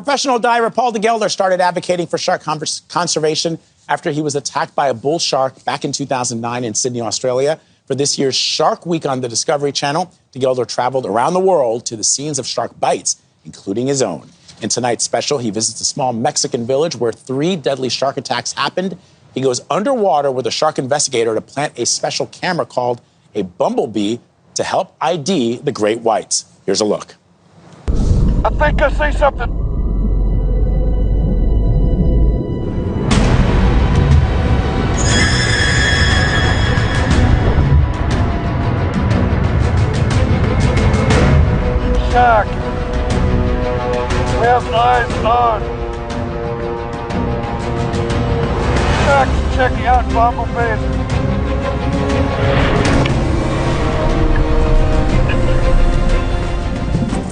Professional diver Paul DeGelder started advocating for shark conservation after he was attacked by a bull shark back in 2009 in Sydney, Australia. For this year's Shark Week on the Discovery Channel, DeGelder traveled around the world to the scenes of shark bites, including his own. In tonight's special, he visits a small Mexican village where 3 deadly shark attacks happened. He goes underwater with a shark investigator to plant a special camera called a bumblebee to help ID the great whites. Here's a look. I think I see something. Shark. We have eyes on. Shark's checking out bumblebees.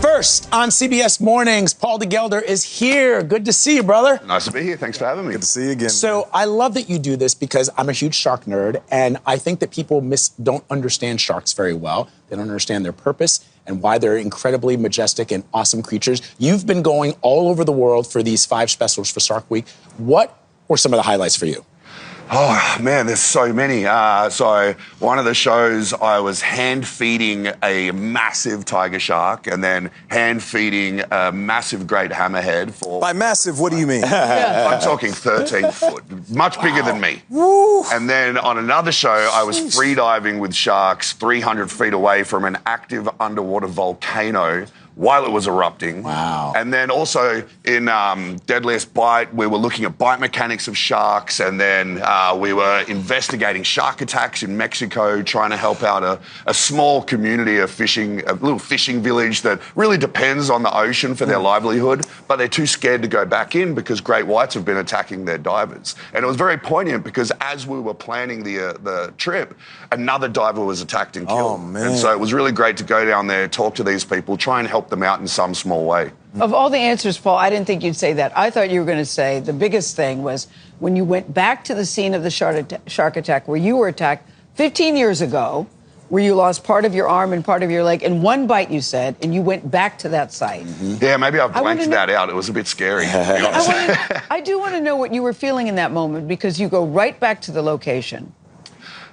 First on CBS Mornings, Paul DeGelder is here. Good to see you, brother. Nice to be here. Thanks for having me. Good to see you again. So I love that you do this because I'm a huge shark nerd, and I think that people don't understand sharks very well. They don't understand their purpose and why they're incredibly majestic and awesome creatures. You've been going all over the world for these 5 specials for Shark Week. What were some of the highlights for you? Oh, man, there's so many. So one of the shows, I was hand-feeding a massive tiger shark and then hand-feeding a massive great hammerhead for... By massive, what do you mean? I'm talking 13 foot, much bigger than me. Woo. And then on another show, I was free-diving with sharks 300 feet away from an active underwater volcano while it was erupting. Wow. And then also in Deadliest Bite, we were looking at bite mechanics of sharks, and then we were investigating shark attacks in Mexico, trying to help out a small community of fishing, a little fishing village that really depends on the ocean for their livelihood, but they're too scared to go back in because great whites have been attacking their divers. And it was very poignant because as we were planning the trip, another diver was attacked and killed. Oh, man. And so it was really great to go down there, talk to these people, try and help them out in some small way. Of all the answers, Paul, I didn't think you'd say that. I thought you were going to say the biggest thing was when you went back to the scene of the shark attack where you were attacked 15 years ago, where you lost part of your arm and part of your leg in one bite, you said, and you went back to that site. Yeah, maybe I've blanked that out. It was a bit scary, to be honest. I do want to know what you were feeling in that moment because you go right back to the location.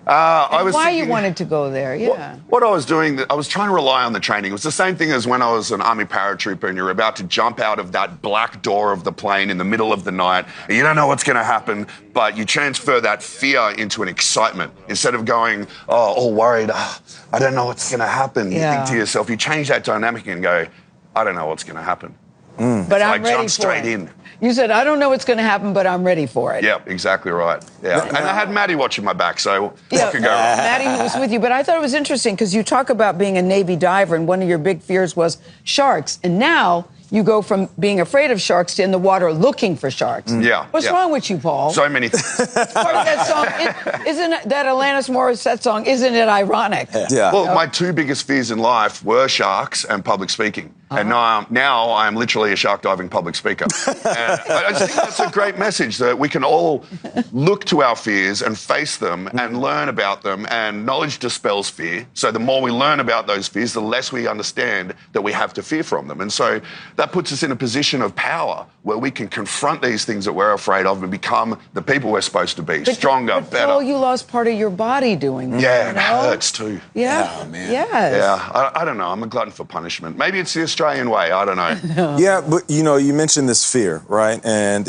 Why you wanted to go there, yeah. What I was doing, I was trying to rely on the training. It was the same thing as when I was an Army paratrooper and you're about to jump out of that black door of the plane in the middle of the night. And you don't know what's going to happen, but you transfer that fear into an excitement. Instead of going, all worried, I don't know what's going to happen. Yeah. You think to yourself, you change that dynamic and go, I don't know what's going to happen. But I'm ready jump straight in. You said, I don't know what's going to happen, but I'm ready for it. Yeah, exactly right. Yeah. And I had Maddie watching my back, so what could go wrong? Maddie was with you. But I thought it was interesting because you talk about being a Navy diver, and one of your big fears was sharks. And now you go from being afraid of sharks to in the water looking for sharks. Yeah. What's wrong with you, Paul? So many things. Part of that song, isn't that Alanis Morissette song, isn't it ironic? Yeah. Well, my 2 biggest fears in life were sharks and public speaking. And now I'm literally a shark diving public speaker. And I just think that's a great message, that we can all look to our fears and face them and learn about them, and knowledge dispels fear. So the more we learn about those fears, the less we understand that we have to fear from them. And so that puts us in a position of power where we can confront these things that we're afraid of and become the people we're supposed to be, stronger, better. Paul, you lost part of your body doing that. Yeah, it hurts too. Yeah, man. Yes. Yeah, I don't know. I'm a glutton for punishment. Maybe it's the Australian way. I don't know. Yeah, but, you mentioned this fear, right? And,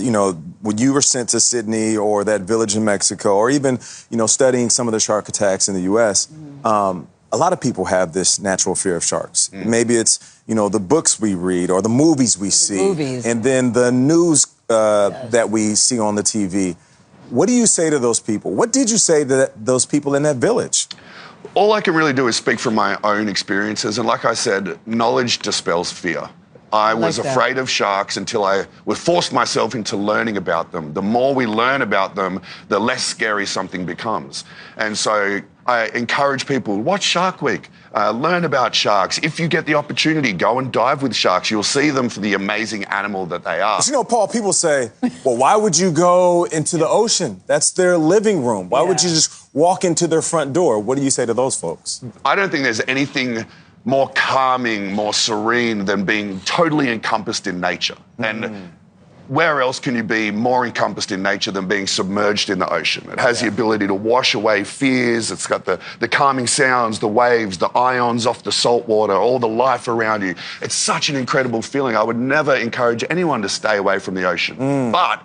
when you were sent to Sydney or that village in Mexico, or even, studying some of the shark attacks in the U.S., a lot of people have this natural fear of sharks. Maybe it's, the books we read or the movies we see. And then the news that we see on the TV. What do you say to those people? What did you say to those people in that village? All I can really do is speak from my own experiences. And like I said, knowledge dispels fear. I was afraid of sharks until I forced myself into learning about them. The more we learn about them, the less scary something becomes. And so I encourage people, watch Shark Week, learn about sharks. If you get the opportunity, go and dive with sharks. You'll see them for the amazing animal that they are. But Paul, people say, well, why would you go into the ocean? That's their living room. Why would you just walk into their front door? What do you say to those folks? I don't think there's anything more calming, more serene than being totally encompassed in nature. And where else can you be more encompassed in nature than being submerged in the ocean? It has the ability to wash away fears. It's got the calming sounds, the waves, the ions off the salt water, all the life around you. It's such an incredible feeling. I would never encourage anyone to stay away from the ocean. But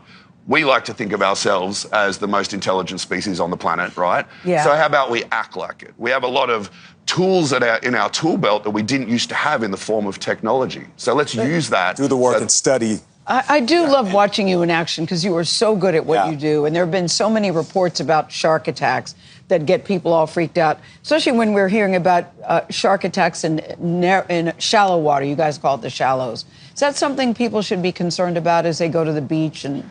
we like to think of ourselves as the most intelligent species on the planet, right? Yeah. So how about we act like it? We have a lot of tools in our tool belt that we didn't used to have in the form of technology. So let's use that. Do the work and study. I do love watching you in action because you are so good at what you do. And there have been so many reports about shark attacks that get people all freaked out, especially when we're hearing about shark attacks in shallow water. You guys call it the shallows. Is that something people should be concerned about as they go to the beach and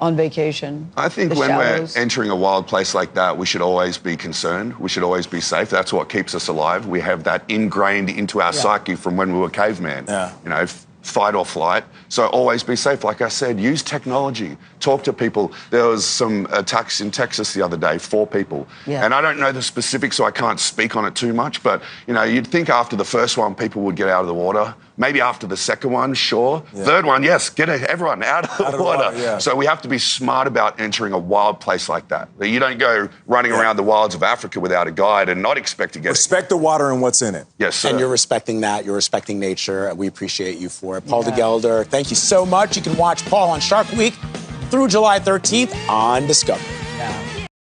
on vacation? I think The when shallows? we're entering a wild place like that, we should always be concerned. We should always be safe. That's what keeps us alive. We have that ingrained into our psyche from when we were cavemen. Yeah. You know, fight or flight. So always be safe. Like I said, use technology. Talk to people. There was some attacks in Texas the other day, 4 people. Yeah. And I don't know the specifics, so I can't speak on it too much. But, you know, you'd think after the first one, people would get out of the water. Maybe after the second one, sure. Yeah. Third one, yes, get everyone out of the water. Yeah. So we have to be smart about entering a wild place like that. You don't go running around the wilds of Africa without a guide and not expect to get Respect the water and what's in it. Yes, sir. And you're respecting that. You're respecting nature. We appreciate you for it. Paul de Gelder, thank you so much. You can watch Paul on Shark Week through July 13th on Discovery.